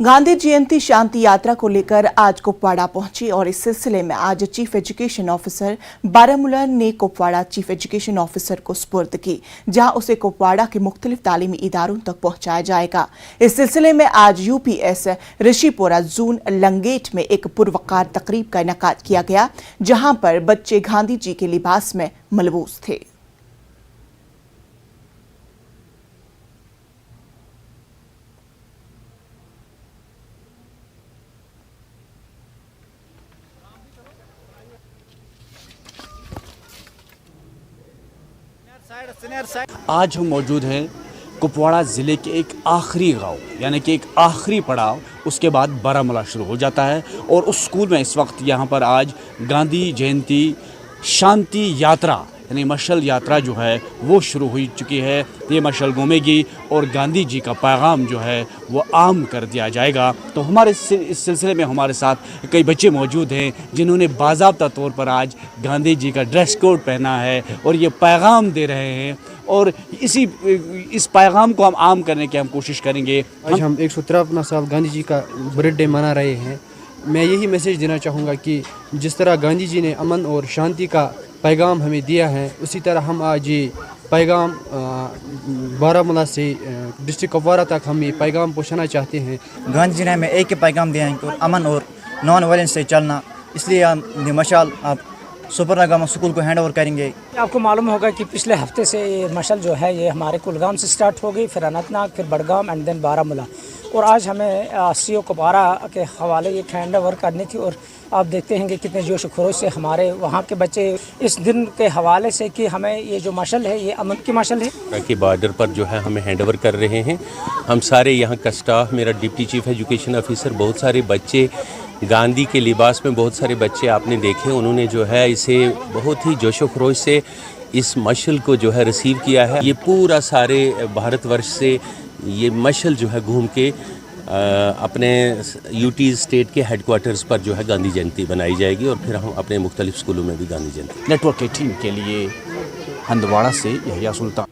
गांधी जयंती शांति यात्रा को लेकर आज कुपवाड़ा पहुंची और इस सिलसिले में आज चीफ एजुकेशन ऑफिसर बारामूला ने कुपवाड़ा चीफ एजुकेशन ऑफिसर को सुपुर्द की, जहां उसे कुपवाड़ा के मुख्तलिफ तालीमी इदारों तक पहुंचाया जाएगा। इस सिलसिले में आज यूपीएस ऋषिपुरा जोन लंगेट में एक पुरवकार तकरीब का इनेकाद किया गया, जहां पर बच्चे गांधी जी के लिबास में मलबूस थे। आज हम मौजूद हैं कुपवाड़ा ज़िले के एक आखिरी गांव, यानी कि एक आखिरी पड़ाव, उसके बाद बारामूला शुरू हो जाता है। और उस स्कूल में इस वक्त यहाँ पर आज गांधी जयंती शांति यात्रा यानी मशाल यात्रा जो है वो शुरू हो चुकी है। ये मशाल घूमेगी और गांधी जी का पैगाम जो है वो आम कर दिया जाएगा। तो हमारे इस सिलसिले में हमारे साथ कई बच्चे मौजूद हैं जिन्होंने बाज़ाब्ता तौर पर आज गांधी जी का ड्रेस कोड पहना है और ये पैगाम दे रहे हैं, और इस पैगाम को हम आम करने की हम कोशिश करेंगे। आज हम 153वां साल गांधी जी का बर्थडे मना रहे हैं। मैं यही मैसेज देना चाहूँगा कि जिस तरह गांधी जी ने अमन और शांति का पैगाम हमें दिया है, उसी तरह हम आज ये पैगाम बारामूला से डिस्ट्रिक्ट कुपवाड़ा तक हम ये पैगाम पहुँचाना चाहते हैं। गांधी जी ने हमें एक ही पैगाम दिया है कि अमन और नॉन वायलेंस से चलना, इसलिए हम ये मशाल आप सुपरनगम स्कूल को हैंड ओवर करेंगे। आपको मालूम होगा कि पिछले हफ्ते से ये मशाल जो है ये हमारे कुलगाम से स्टार्ट हो गई, फिर अनंतनाग, फिर बड़गाम एंड देन बारामूला, और आज हमें सीओ कुपवाड़ा के हवाले ये हैंड ओवर करनी थी। और आप देखते हैं कि कितने जोश खरोश से हमारे वहाँ के बच्चे इस दिन के हवाले से कि हमें ये जो मशाल है ये अमन की मशाल है कि बॉर्डर पर जो है हमें हैंड ओवर कर रहे हैं। हम सारे यहाँ का स्टाफ, मेरा डिप्टी चीफ एजुकेशन ऑफिसर, बहुत सारे बच्चे गांधी के लिबास में, बहुत सारे बच्चे आपने देखे, उन्होंने जो है इसे बहुत ही जोशो खरोश से इस मशाल को जो है रिसीव किया है। ये पूरा सारे भारतवर्ष से ये मशाल जो है घूम के अपने यूटी स्टेट के हेडक्वार्टर्स पर जो है गांधी जयंती बनाई जाएगी, और फिर हम अपने मुख्तलिफ स्कूलों में भी गांधी जयंती। नेटवर्क की टीम के लिए हंदवाड़ा से यहिया सुल्तान।